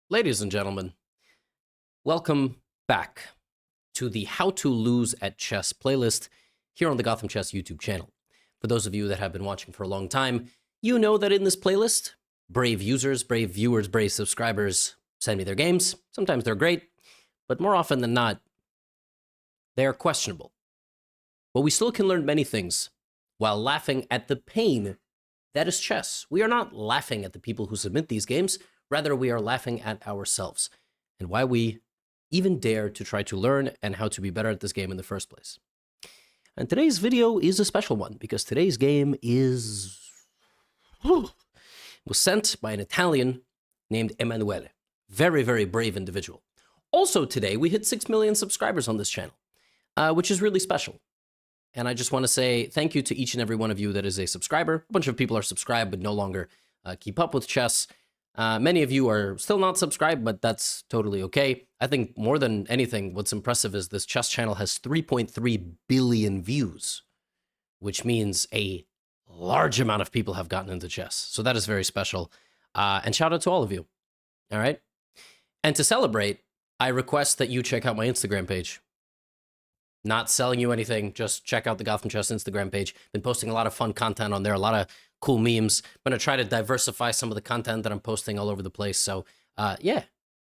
Ladies and gentlemen, welcome back to the How to Lose at Chess playlist here on the GothamChess YouTube channel. For those of you that have been watching for a long time, you know that in this playlist, brave users, brave viewers, brave subscribers send me their games. Sometimes they're great, but more often than not, they are questionable. But we still can learn many things while laughing at the pain that is chess. We are not laughing at the people who submit these games. Rather, we are laughing at ourselves and why we even dare to try to learn and how to be better at this game in the first place. And today's video is a special one because today's game was sent by an Italian named Emanuele. Very, very brave individual. Also today, we hit 6 million subscribers on this channel, which is really special. And I just want to say thank you to each and every one of you that is a subscriber. A bunch of people are subscribed but no longer keep up with chess. Many of you are still not subscribed, but that's totally okay. I think more than anything, what's impressive is this chess channel has 3.3 billion views, which means a large amount of people have gotten into chess. So that is very special. And shout out to all of you. All right. And to celebrate, I request that you check out my Instagram page. Not selling you anything, just check out the GothamChess Instagram page. Been posting a lot of fun content on there, a lot of cool memes. I'm gonna try to diversify some of the content that I'm posting all over the place. So yeah,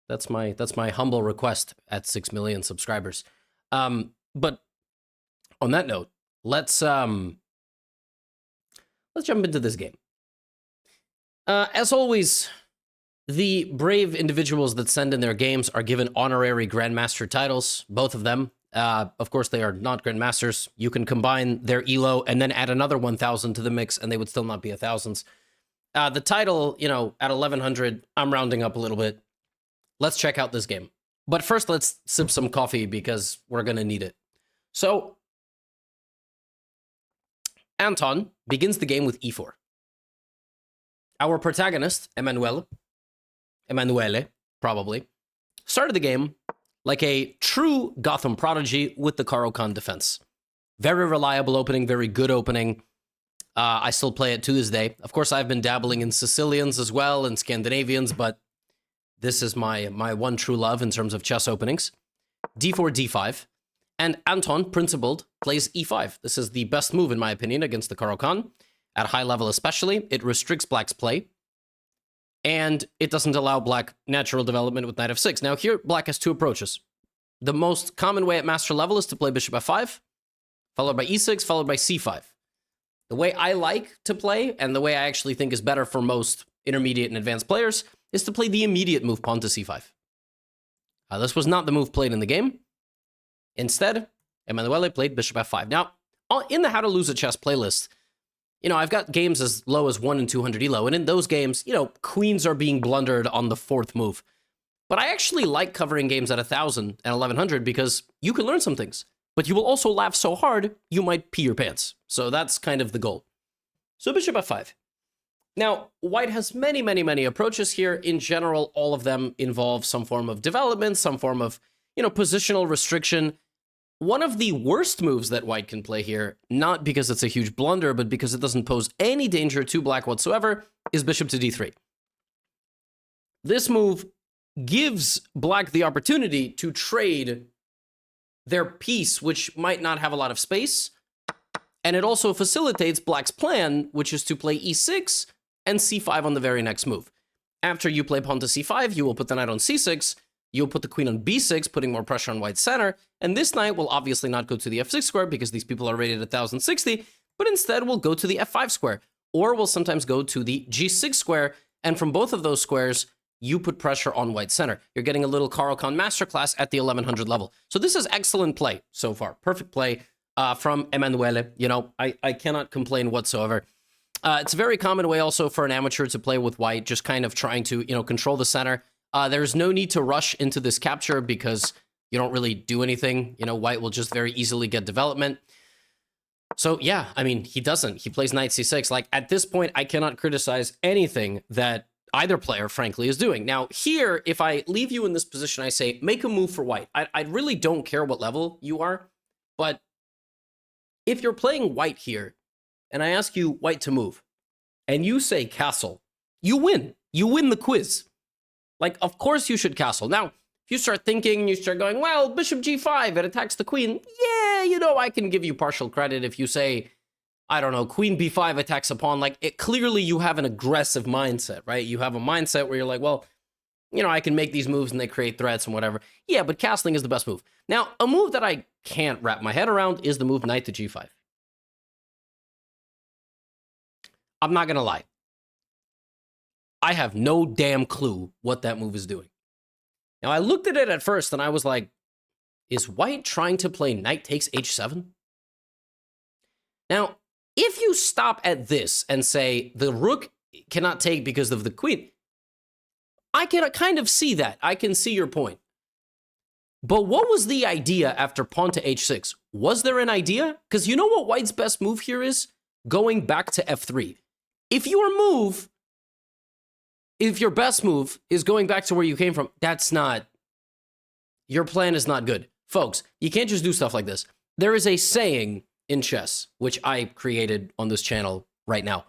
that's my humble request at 6 million subscribers. But on that note, let's jump into this game. As always, the brave individuals that send in their games are given honorary Grandmaster titles, both of them. Of course, they are not Grandmasters. You can combine their ELO and then add another 1,000 to the mix, and they would still not be 1,000s. The title, you know, at 1,100, I'm rounding up a little bit. Let's check out this game. But first, let's sip some coffee because we're going to need it. So, Anton begins the game with e4. Our protagonist, Emanuele, probably, started the game like a true Gotham prodigy with the Caro-Kann defense. Very reliable opening, very good opening. I still play it to this day. Of course, I've been dabbling in Sicilians as well and Scandinavians, but this is my one true love in terms of chess openings. d4, d5. And Anton, principled, plays e5. This is the best move, in my opinion, against the Caro-Kann. At high level especially, it restricts black's play. And it doesn't allow black natural development with knight f6. Now here, black has two approaches. The most common way at master level is to play bishop f5, followed by e6, followed by c5. The way I like to play, and the way I actually think is better for most intermediate and advanced players, is to play the immediate move, pawn to c5. This was not the move played in the game. Instead, Emanuele played bishop f5. Now, in the How to Lose a Chess playlist, you know, I've got games as low as 1 and 200 elo, and in those games, you know, queens are being blundered on the fourth move. But I actually like covering games at 1,000 and 1,100 because you can learn some things, but you will also laugh so hard, you might pee your pants. So that's kind of the goal. So bishop f5. Now, white has many, many, many approaches here. In general, all of them involve some form of development, some form of, you know, positional restriction. One of the worst moves that white can play here, not because it's a huge blunder, but because it doesn't pose any danger to black whatsoever, is bishop to d3. This move gives black the opportunity to trade their piece, which might not have a lot of space, and it also facilitates black's plan, which is to play e6 and c5 on the very next move. After you play pawn to c5, you will put the knight on c6, you'll put the queen on b6, putting more pressure on white's center, and this knight will obviously not go to the f6 square because these people are rated at 1,060, but instead will go to the f5 square, or will sometimes go to the g6 square, and from both of those squares, you put pressure on white's center. You're getting a little Caro-Kann masterclass at the 1,100 level. So this is excellent play so far. Perfect play from Emanuele. You know, I cannot complain whatsoever. It's a very common way also for an amateur to play with white, just kind of trying to, you know, control the center. There's no need to rush into this capture because you don't really do anything. You know, white will just very easily get development. So yeah, I mean, he doesn't. He plays knight c6. Like, at this point, I cannot criticize anything that either player, frankly, is doing. Now, here, if I leave you in this position, I say, make a move for white. I really don't care what level you are, but if you're playing white here, and I ask you white to move, and you say castle, you win. You win the quiz. Like, of course you should castle. Now, if you start thinking, you start going, well, bishop g5, it attacks the queen. Yeah, you know, I can give you partial credit if you say, I don't know, queen b5 attacks a pawn. Like, clearly you have an aggressive mindset, right? You have a mindset where you're like, well, you know, I can make these moves and they create threats and whatever. Yeah, but castling is the best move. Now, a move that I can't wrap my head around is the move knight to g5. I'm not going to lie. I have no damn clue what that move is doing. Now, I looked at it at first and I was like, is white trying to play knight takes h7? Now, if you stop at this and say the rook cannot take because of the queen, I can kind of see that. I can see your point. But what was the idea after pawn to h6? Was there an idea? Because you know what white's best move here is? Going back to f3. If your best move is going back to where you came from, your plan is not good. Folks, you can't just do stuff like this. There is a saying in chess, which I created on this channel right now.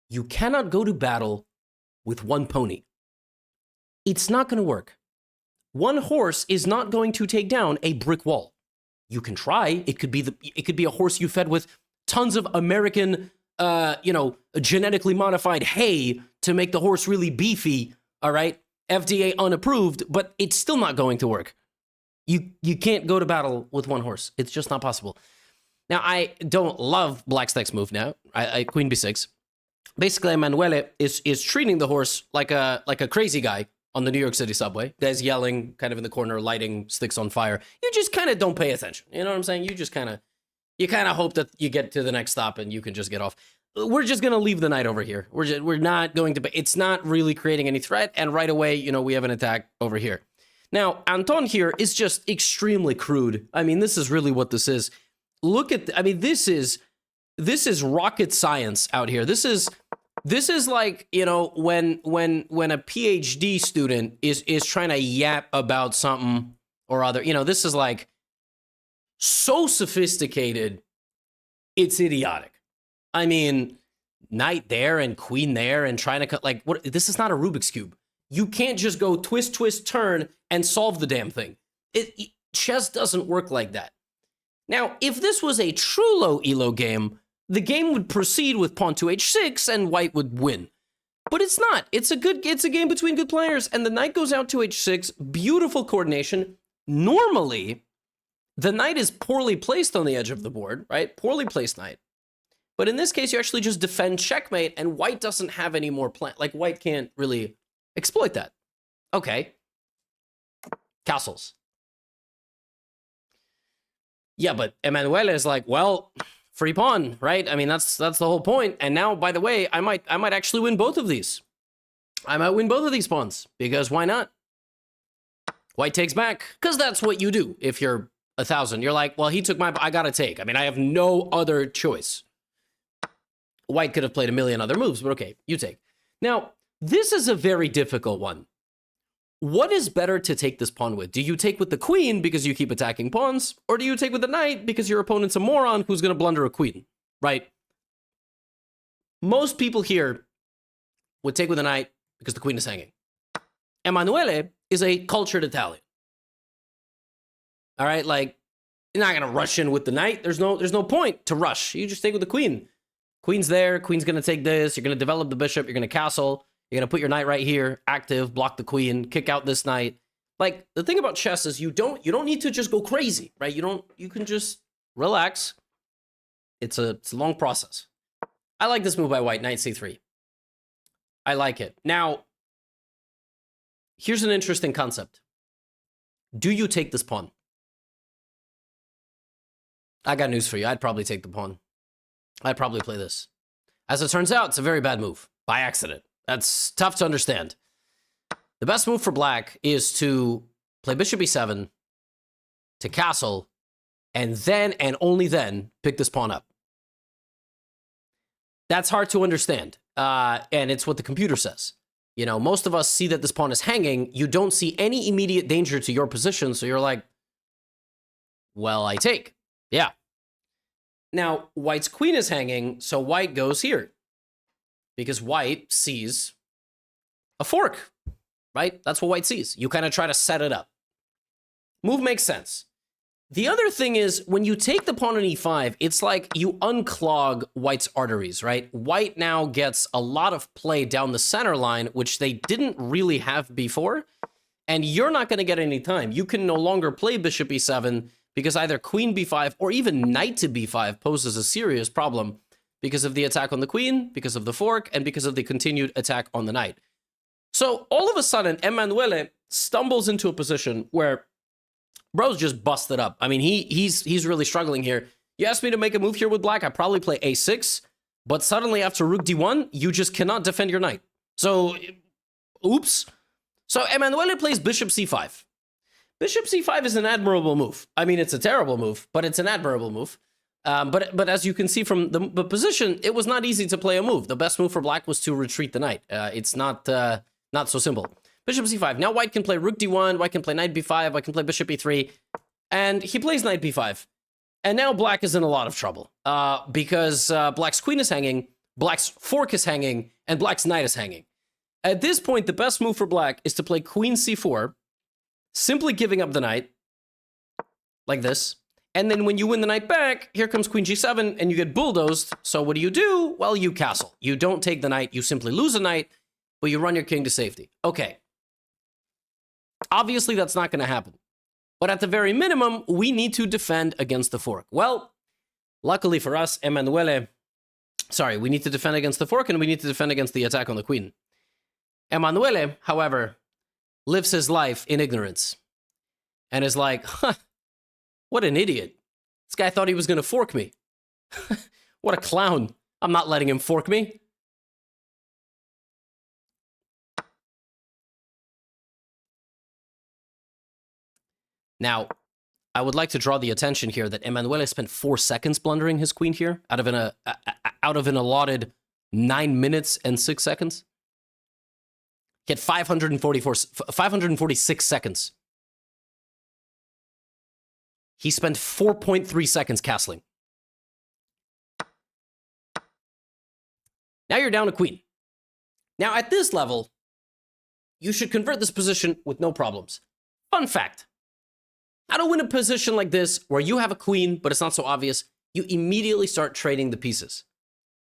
You cannot go to battle with one pony. It's not going to work. One horse is not going to take down a brick wall. You can try. It could be a horse you fed with tons of American, genetically modified hay to make the horse really beefy. All right, FDA unapproved, but it's still not going to work. You can't go to battle with one horse. It's just not possible. Now, I don't love Black's next move now. Queen b6. Basically, Emanuele is treating the horse like a crazy guy on the New York City subway. Guy's yelling, kind of in the corner, lighting sticks on fire. You just kind of don't pay attention. You know what I'm saying? You kind of hope that you get to the next stop and you can just get off. We're just going to leave the knight over here. We're not going to, it's not really creating any threat. And right away, you know, we have an attack over here. Now, Anton here is just extremely crude. I mean, this is really what this is. Look at, this is rocket science out here. This is like, you know, when a PhD student is trying to yap about something or other, you know, this is like so sophisticated, it's idiotic. I mean, knight there and queen there and trying to cut, like, what? This is not a Rubik's Cube. You can't just go twist, twist, turn and solve the damn thing. Chess doesn't work like that. Now, if this was a true low elo game, the game would proceed with pawn to h6 and white would win. But it's not. It's a game between good players, and the knight goes out to h6, beautiful coordination. Normally, the knight is poorly placed on the edge of the board, right? Poorly placed knight. But in this case, you actually just defend checkmate, and white doesn't have any more plan. Like, white can't really exploit that. Okay. Castles. Yeah, but Emanuele is like, well, free pawn, right? I mean, that's the whole point. And now, by the way, I might actually win both of these. I might win both of these pawns, because why not? White takes back, because that's what you do if you're 1,000. You're like, well, he took my, I gotta take. I mean, I have no other choice. White could have played a million other moves, but okay, you take. Now, this is a very difficult one. What is better to take this pawn with? Do you take with the queen because you keep attacking pawns? Or do you take with the knight because your opponent's a moron who's going to blunder a queen, right? Most people here would take with the knight because the queen is hanging. Emanuele is a cultured Italian. All right, like, you're not going to rush in with the knight. There's no point to rush. You just take with the queen. Queen's there. Queen's going to take this. You're going to develop the bishop. You're going to castle. You're going to put your knight right here, active, block the queen, kick out this knight. Like, the thing about chess is you don't need to just go crazy, right? You can just relax. It's a long process. I like this move by white, knight c3. I like it. Now, here's an interesting concept. Do you take this pawn? I got news for you. I'd probably take the pawn. I'd probably play this. As it turns out, it's a very bad move by accident. That's tough to understand. The best move for black is to play bishop e7, to castle, and then, and only then, pick this pawn up. That's hard to understand, and it's what the computer says. You know, most of us see that this pawn is hanging. You don't see any immediate danger to your position, so you're like, well, I take. Yeah. Now, white's queen is hanging, so white goes here. Because white sees a fork, right? That's what white sees. You kind of try to set it up. Move makes sense. The other thing is, when you take the pawn on e5, it's like you unclog white's arteries, right? White now gets a lot of play down the center line, which they didn't really have before, and you're not going to get any time. You can no longer play bishop e7 because either queen b5 or even knight to b5 poses a serious problem because of the attack on the queen, because of the fork, and because of the continued attack on the knight. So all of a sudden, Emanuele stumbles into a position where bro's just busted up. I mean, he's really struggling here. You asked me to make a move here with black, I probably play a6, but suddenly after rook d1, you just cannot defend your knight. So, oops. So Emanuele plays bishop c5. Bishop c5 is an admirable move. I mean, it's a terrible move, but it's an admirable move. But as you can see from the position, it was not easy to play a move. The best move for black was to retreat the knight. It's not so simple. Bishop c5. Now white can play rook d1, white can play knight b5, white can play bishop e3, and he plays knight b5. And now black is in a lot of trouble because black's queen is hanging, black's fork is hanging, and black's knight is hanging. At this point, the best move for black is to play queen c4, simply giving up the knight, like this. And then when you win the knight back, here comes queen g7, and you get bulldozed. So what do? Well, you castle. You don't take the knight, you simply lose a knight, but you run your king to safety. Okay. Obviously, that's not going to happen. But at the very minimum, we need to defend against the fork. Well, luckily for us, we need to defend against the fork, and we need to defend against the attack on the queen. Emanuele, however, lives his life in ignorance. And is like, huh, what an idiot. This guy thought he was going to fork me. What a clown. I'm not letting him fork me. Now, I would like to draw the attention here that Emanuele spent 4 seconds blundering his queen here out of an allotted 9 minutes and 6 seconds. He had 546 seconds. He spent 4.3 seconds castling. Now you're down a queen. Now at this level, you should convert this position with no problems. Fun fact. How to win a position like this, where you have a queen, but it's not so obvious, you immediately start trading the pieces.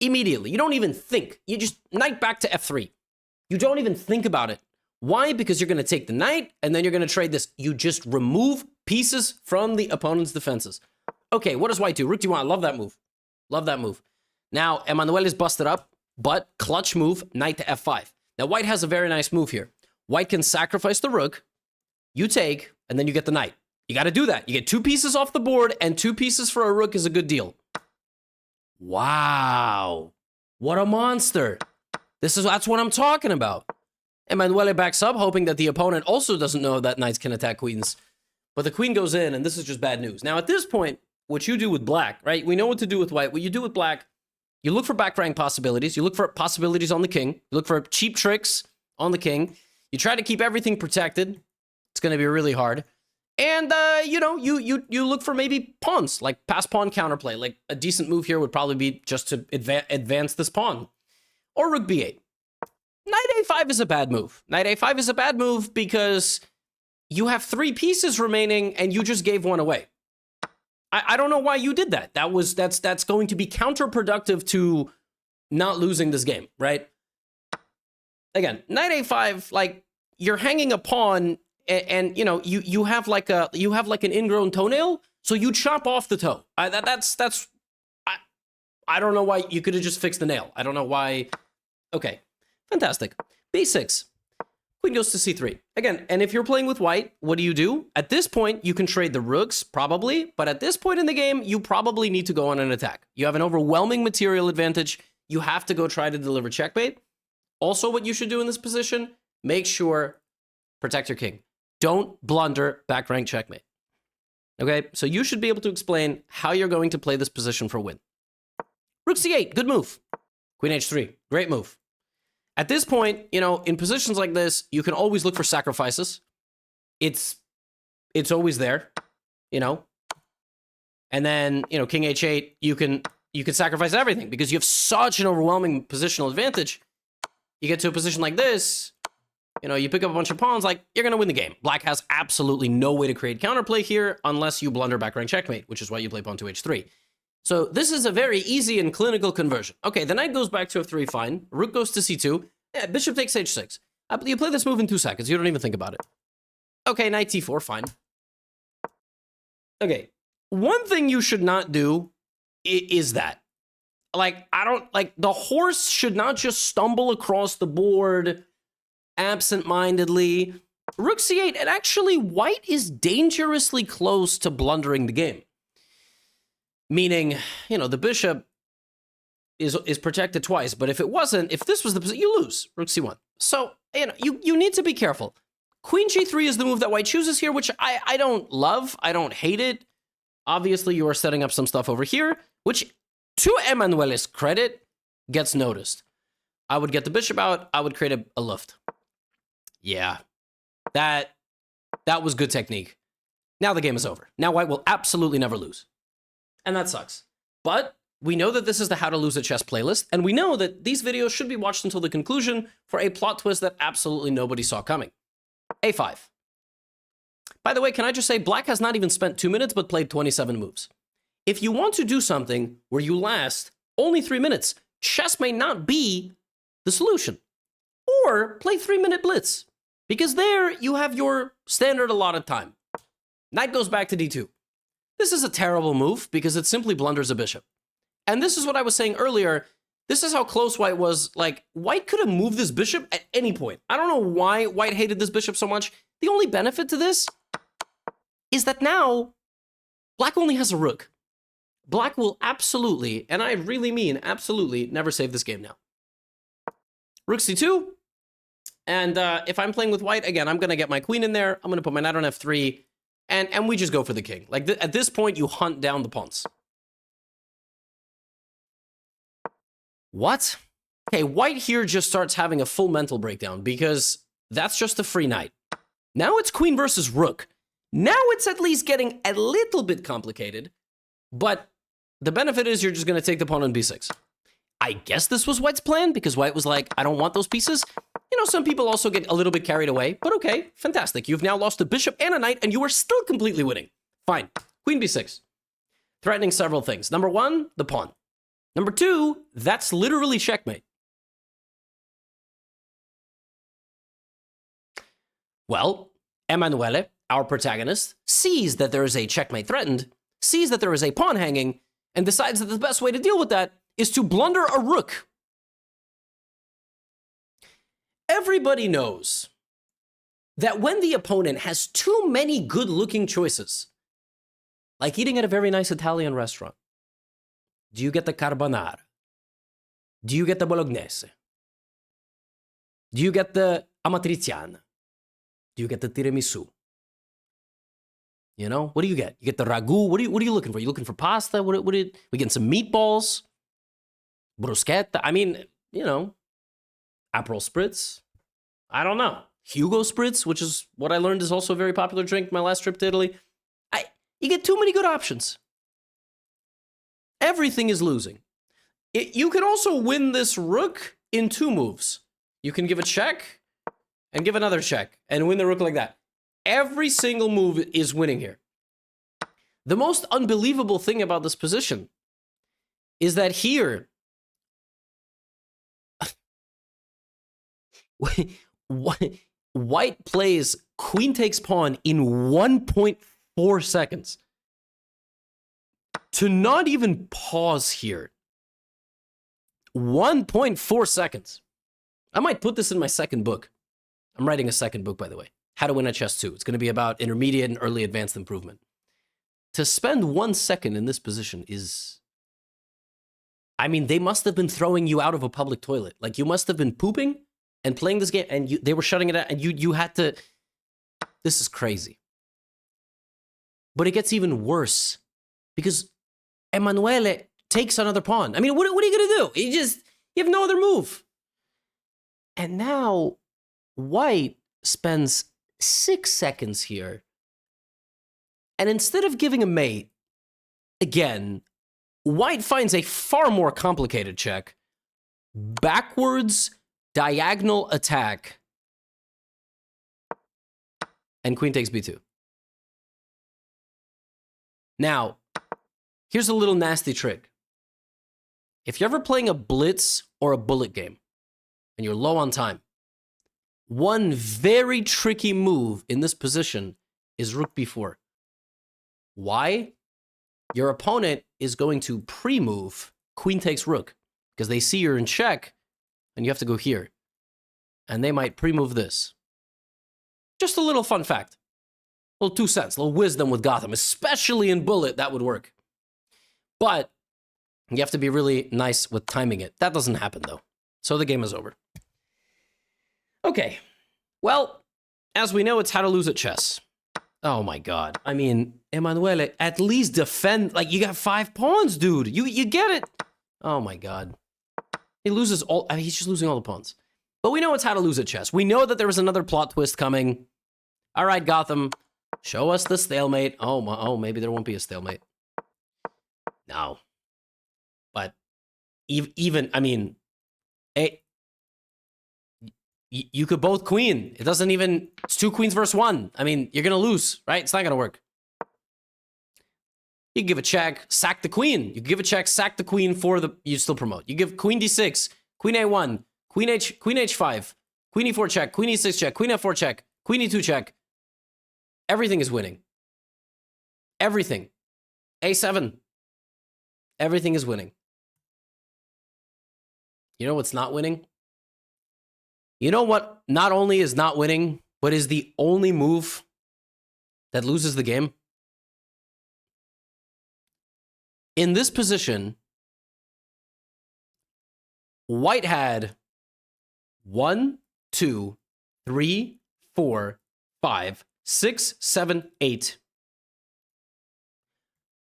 Immediately. You don't even think. You just knight back to f3. You don't even think about it. Why? Because you're going to take the knight, and then you're going to trade this. You just remove pieces from the opponent's defenses. Okay, what does white do? Rook d1. I love that move. Love that move. Now, Emanuele is busted up, but clutch move, knight to f5. Now, white has a very nice move here. White can sacrifice the rook, you take, and then you get the knight. You got to do that. You get 2 pieces off the board, and 2 pieces for a rook is a good deal. Wow. What a monster. That's what I'm talking about. Emanuele backs up, hoping that the opponent also doesn't know that knights can attack queens. But the queen goes in, and this is just bad news. Now, at this point, what you do with black, right? We know what to do with white. What you do with black, you look for back rank possibilities. You look for possibilities on the king. You look for cheap tricks on the king. You try to keep everything protected. It's going to be really hard. And, you look for maybe pawns, like pass pawn counterplay. Like a decent move here would probably be just to advance this pawn. Or rook b8. Knight a5 is a bad move. Knight a5 is a bad move because you have 3 pieces remaining and you just gave one away. I don't know why you did that. That's going to be counterproductive to not losing this game, right? Again, knight a5, like you're hanging a pawn and you have like an ingrown toenail, so you chop off the toe. I don't know why you could have just fixed the nail. I don't know why. Okay, fantastic. b6. Queen goes to c3. Again, and if you're playing with white, what do? At this point, you can trade the rooks, probably, but at this point in the game, you probably need to go on an attack. You have an overwhelming material advantage. You have to go try to deliver checkmate. Also, what you should do in this position, make sure, protect your king. Don't blunder back rank checkmate. Okay, so you should be able to explain how you're going to play this position for a win. Rook c8, good move. Queen h3, great move. At this point, in positions like this, you can always look for sacrifices. It's always there, And then, king h8, you can sacrifice everything because you have such an overwhelming positional advantage. You get to a position like this, You know, you pick up a bunch of pawns, like, you're going to win the game. Black has absolutely no way to create counterplay here unless you blunder back rank checkmate, which is why you play pawn to h3. So this is a very easy and clinical conversion. Okay, the knight goes back to f3, fine. Rook goes to c2. Yeah, bishop takes h6. You play this move in 2 seconds. You don't even think about it. Okay, knight t4, fine. Okay, one thing you should not do is that. Like, the horse should not just stumble across the board absent-mindedly. Rook c8, and actually, white is dangerously close to blundering the game. Meaning, you know, the bishop is protected twice, but if this was the position, you lose. Rook c1. So, you know, you need to be careful. Queen g3 is the move that white chooses here, which I don't love. I don't hate it. Obviously, you are setting up some stuff over here, which, to Emanuele's credit, gets noticed. I would get the bishop out. I would create a luft. Yeah, that was good technique. Now the game is over. Now white will absolutely never lose. And that sucks. But we know that this is the How to Lose at Chess playlist, and we know that these videos should be watched until the conclusion for a plot twist that absolutely nobody saw coming. a5. By the way, can I just say, black has not even spent 2 minutes, but played 27 moves. If you want to do something where you last only 3 minutes, chess may not be the solution. Or play 3-minute blitz, because there you have your standard allotted time. Knight goes back to d2. This is a terrible move because it simply blunders a bishop. And this is what I was saying earlier. This is how close white was. Like, white could have moved this bishop at any point. I don't know why white hated this bishop so much. The only benefit to this is that now black only has a rook. Black will absolutely, and I really mean absolutely, never save this game now. Rook c2. And if I'm playing with white, again, I'm going to get my queen in there. I'm going to put my knight on f3. And we just go for the king. Like, at this point, you hunt down the pawns. What? Okay, white here just starts having a full mental breakdown because that's just a free knight. Now it's queen versus rook. Now it's at least getting a little bit complicated. But the benefit is you're just going to take the pawn on b6. I guess this was white's plan because white was like, I don't want those pieces. You know, some people also get a little bit carried away, but okay, fantastic. You've now lost a bishop and a knight, and you are still completely winning. Fine. Queen b6. Threatening several things. Number 1, the pawn. Number 2, that's literally checkmate. Well, Emanuele, our protagonist, sees that there is a checkmate threatened, sees that there is a pawn hanging, and decides that the best way to deal with that is to blunder a rook. Everybody knows that when the opponent has too many good-looking choices, like eating at a very nice Italian restaurant, do you get the carbonara? Do you get the bolognese? Do you get the amatriciana? Do you get the tiramisu? You know, what do you get? You get the ragu. What are you looking for? You looking for pasta? We getting some meatballs? Bruschetta? I mean, you know, Aperol Spritz? I don't know. Hugo Spritz, which is what I learned is also a very popular drink my last trip to Italy. You get too many good options. Everything is losing. You can also win this rook in 2 moves. You can give a check and give another check and win the rook like that. Every single move is winning here. The most unbelievable thing about this position is that here, white plays queen takes pawn in 1.4 seconds. To not even pause here. 1.4 seconds. I might put this in my second book. I'm writing a second book, by the way. How to Win at Chess 2. It's going to be about intermediate and early advanced improvement. To spend 1 second in this position is... I mean, they must have been throwing you out of a public toilet. Like, you must have been pooping and playing this game, and they were shutting it out, and you had to... This is crazy. But it gets even worse, because Emanuele takes another pawn. I mean, what are you going to do? You have no other move. And now, white spends 6 seconds here, and instead of giving a mate, again, white finds a far more complicated check. Backwards diagonal attack and queen takes b2. Now, here's a little nasty trick. If you're ever playing a blitz or a bullet game, and you're low on time, one very tricky move in this position is rook b4. Why? Your opponent is going to pre-move queen takes rook because they see you're in check and you have to go here. And they might pre-move this. Just a little fun fact. A little 2 cents, a little wisdom with Gotham, especially in bullet, that would work. But you have to be really nice with timing it. That doesn't happen, though. So the game is over. Okay. Well, as we know, it's how to lose at chess. Oh, my God. I mean, Emanuele, at least defend. Like, you got 5 pawns, dude. You get it. Oh, my God. He loses all. I mean, he's just losing all the pawns. But we know it's how to lose at chess. We know that there was another plot twist coming. All right, Gotham. Show us the stalemate. Oh, maybe there won't be a stalemate. No. But even, I mean, you could both queen. It doesn't even, it's 2 queens versus 1. I mean, you're going to lose, right? It's not going to work. You can give a check, sack the queen. You can give a check, sack the queen for the, you still promote. You give queen d6, queen a1, queen h5, queen e4 check, queen e6 check, queen f4 check, queen e2 check. Everything is winning. Everything. a7. Everything is winning. You know what's not winning? You know what not only is not winning, but is the only move that loses the game? In this position, White had 1, 2, 3, 4, 5, 6, 7, 8,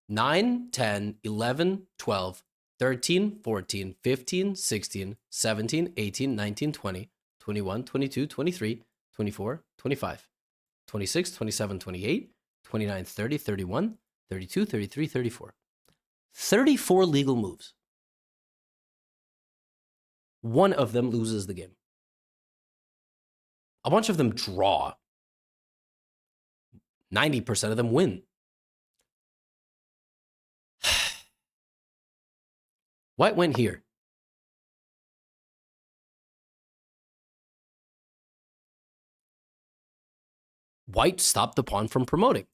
9, 10, 11, 12, 13, 14, 15, 16, 17, 18, 19, 20, 21, 22, 23, 24, 25, 26, 27, 28, 29, 30, 31, 32, 33, 34. 34 legal moves. One of them loses the game. A bunch of them draw. 90% of them win. White went here. White stopped the pawn from promoting.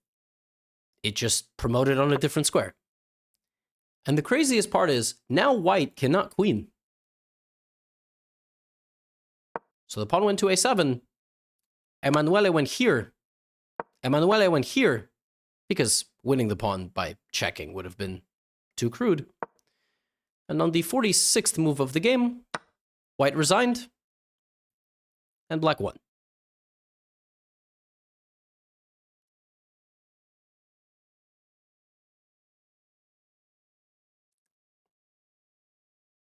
It just promoted on a different square. And the craziest part is, now White cannot queen. So the pawn went to a7. Emanuele went here. Emanuele went here because winning the pawn by checking would have been too crude. And on the 46th move of the game, White resigned and Black won.